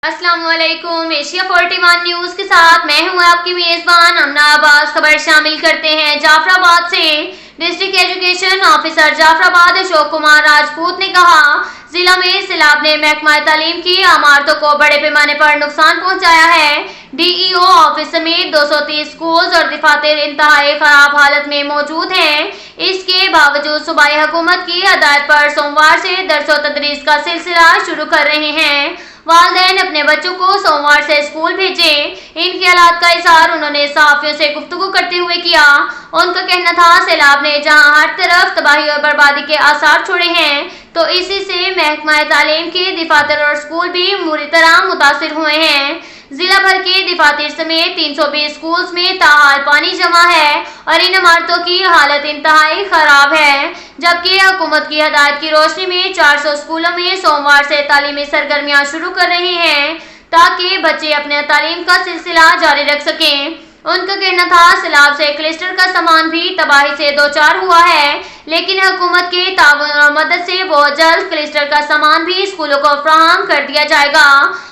السلام علیکم، Asia 41 news کے ساتھ میں ہوں آپ کی میزبان امنا عباس۔ خبر شامل کرتے ہیں جعفر آباد سے۔ ڈسٹرکٹ ایجوکیشن آفیسر جعفر آباد اشوک کمار راجپوت نے کہا، ضلع میں سیلاب نے محکمہ تعلیم کی عمارتوں کو بڑے پیمانے پر نقصان پہنچایا ہے۔ ڈی ای او آفس سمیت 230 سکولز اور دفاتر انتہائی خراب حالت میں موجود ہیں۔ اس کے باوجود صوبائی حکومت کی ہدایت پر سوموار سے درس و تدریس کا سلسلہ شروع کر رہے ہیں۔ والدین اپنے بچوں کو سوموار سے اسکول بھیجیں۔ ان خیالات کا اظہار انہوں نے صحافیوں سے گفتگو کرتے ہوئے کیا۔ ان کا کہنا تھا، سیلاب نے جہاں ہر طرف تباہی اور بربادی کے آثار چھوڑے ہیں، تو اسی سے محکمہ تعلیم کے دفاتر اور اسکول بھی بری طرح متاثر ہوئے ہیں۔ ضلع بھر کے دفاتر سمیت 320 سکولز میں تاحال پانی جمع ہے اور ان عمارتوں کی حالت انتہائی خراب ہے، جبکہ حکومت کی ہدایت کی روشنی میں 400 اسکولوں میں سوموار سے تعلیمی سرگرمیاں شروع کر رہے ہیں تاکہ بچے اپنے تعلیم کا سلسلہ جاری رکھ سکیں۔ ان کا کہنا تھا، سیلاب سے کلسٹر کا سامان بھی تباہی سے دوچار ہوا ہے، لیکن حکومت کے تعاون اور مدد سے بہت جلد کلسٹر کا سامان بھی اسکولوں کو فراہم کر دیا جائے گا۔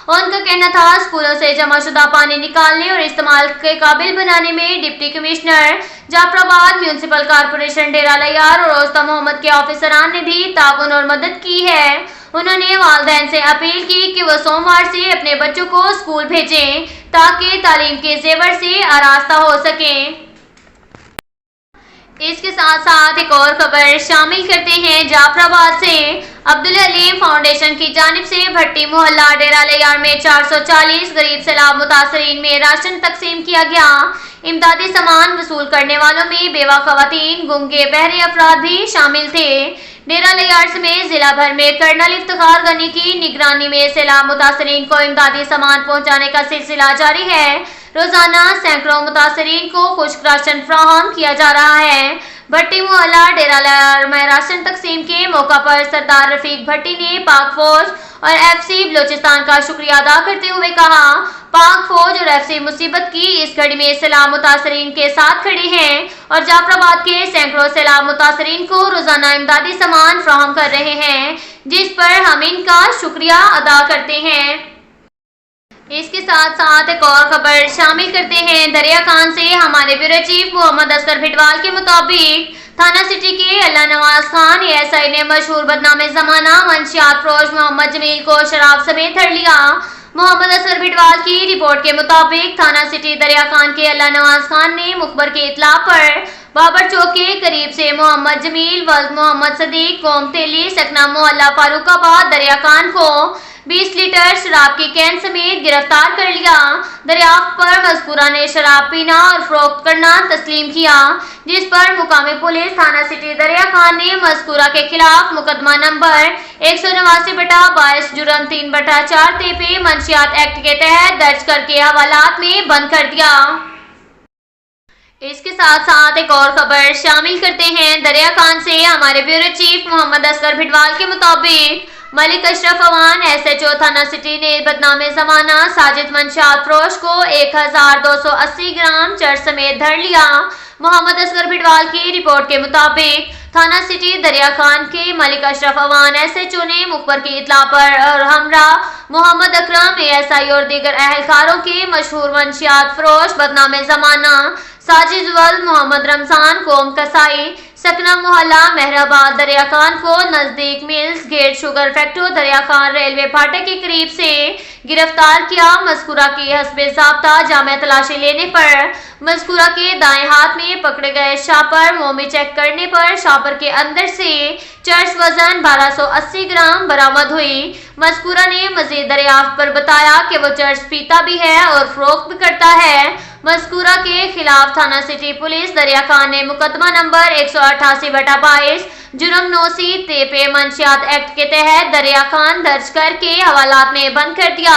ان کا کہنا تھا، اسکولوں سے جمع شدہ پانی نکالنے اور استعمال کے قابل بنانے میں ڈپٹی کمشنر جعفر آباد، میونسپل کارپوریشن ڈیرہ لیار اور اوسطا محمد کے آفیسران نے بھی تعاون اور مدد کی ہے۔ انہوں نے والدین سے اپیل کی کہ وہ سوموار سے اپنے بچوں کو اسکول بھیجیں تاکہ تعلیم کے زیور سے آراستہ ہو سکیں۔ اس کے ساتھ ساتھ ایک اور خبر شامل کرتے ہیں جعفر آباد سے۔ عبدالحلیم فاؤنڈیشن کی جانب سے بھٹی محلہ ڈیرہ لیار میں 440 غریب سیلاب متاثرین میں راشن تقسیم کیا گیا۔ امدادی سامان وصول کرنے والوں میں بیوہ خواتین، گونگے بہرے افراد بھی شامل تھے۔ ڈیرہ لیار سمیت ضلع بھر میں کرنل افتخار غنی کی نگرانی میں سیلاب متاثرین کو امدادی سامان پہنچانے کا سلسلہ جاری ہے۔ روزانہ سینکڑوں متاثرین کو خشک راشن فراہم کیا جا رہا ہے۔ بھٹی محلہ ڈیرہ لیار میں راشن تقسیم کے موقع پر سردار رفیق بھٹی نے پاک فوج اور ایف سی بلوچستان کا شکریہ ادا کرتے ہوئے کہا، پاک فوج اور ایف سی مصیبت کی اس گھڑی میں سیلاب متاثرین کے ساتھ کھڑے ہیں اور جعفر آباد کے سینکڑوں سیلاب متاثرین کو روزانہ امدادی سامان فراہم کر رہے ہیں، جس پر ہم ان کا شکریہ ادا کرتے ہیں۔ اس کے ساتھ ساتھ ایک اور خبر شامل کرتے ہیں دریا خان سے۔ ہمارے بیورو چیف محمد اصغر بھٹوال کے مطابق تھانہ سٹی کے اللہ Nawaz Khan A S I نے مشہور بدنام زمانہ منشیات فروش محمد جمیل کو شراب سمیت دھر لیا۔ محمد اصغر بھٹوال کی رپورٹ کے مطابق تھانہ سٹی دریا خان کے اللہ نواز خان نے مخبر کی اطلاع پر بابر چوک کے قریب سے محمد جمیل ولد محمد صدیق قوم تیلی سکنہ محلہ فاروق آباد دریا خان کو 20 لیٹر شراب کی کین سمیت گرفتار کر لیا۔ دریافت پر مذکورہ نے شراب پینا اور فروخت کرنا تسلیم کیا، جس پر مقامی پولیس تھانہ سٹی دریا خان نے مذکورہ کے خلاف مقدمہ نمبر 189/22 جرم 3/4 تیپے منشیات ایکٹ کے تحت درج کر کے حوالات میں بند کر دیا۔ اس کے ساتھ ساتھ ایک اور خبر شامل کرتے ہیں دریا خان سے۔ ہمارے بیورو چیف محمد اصغر بھٹوال کے مطابق ملک اشرف اوان ایس ایچ او تھانہ سٹی نے بدنام زمانہ ساجد منشیات فروش کو 1280 گرام چرس سمیت دھر لیا۔ محمد اصغر بھٹوال کی رپورٹ کے مطابق تھانہ سٹی دریا خان کے ملک اشرف اوان ایس ایچ او نے مخبر کی اطلاع پر اور ہمراہ محمد اکرم اے ایس آئی اور دیگر اہلکاروں کے مشہور منشیات فروش بدنام زمانہ ساجد ولد محمد رمضان قوم کسائی سکنہ محلہ مہرآباد دریا خان کو نزدیک ملز گیٹ شوگر فیکٹری دریا خان ریلوے پھاٹک کے قریب سے گرفتار کیا۔ مذکورہ کی حسب ضابطہ جامع تلاشی لینے پر مذکورہ کے دائیں ہاتھ میں پکڑے گئے شاپر مومی چیک کرنے پر شاپر کے اندر سے چرس وزن 1280 گرام برآمد ہوئی۔ مذکورہ نے مزید دریافت پر بتایا کہ وہ چرس پیتا بھی ہے اور فروخت بھی کرتا ہے۔ مذکورہ کے خلاف تھانہ سٹی پولیس دریا خان نے مقدمہ نمبر 188/22 جرم 9 تیپے منشیات ایکٹ کے تحت دریا خان درج کر کے حوالات میں بند کر دیا۔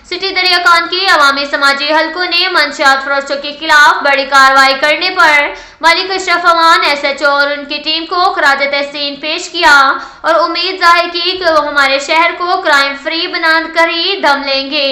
سٹی دریا خان کے عوامی سماجی حلقوں نے منشیات فروشوں کے خلاف بڑی کارروائی کرنے پر ملک اشرف اوان ایس ایچ او اور ان کی ٹیم کو خراج تحسین پیش کیا اور امید ظاہر کی کہ وہ ہمارے شہر کو کرائم فری بنا کر ہی دم لیں گے۔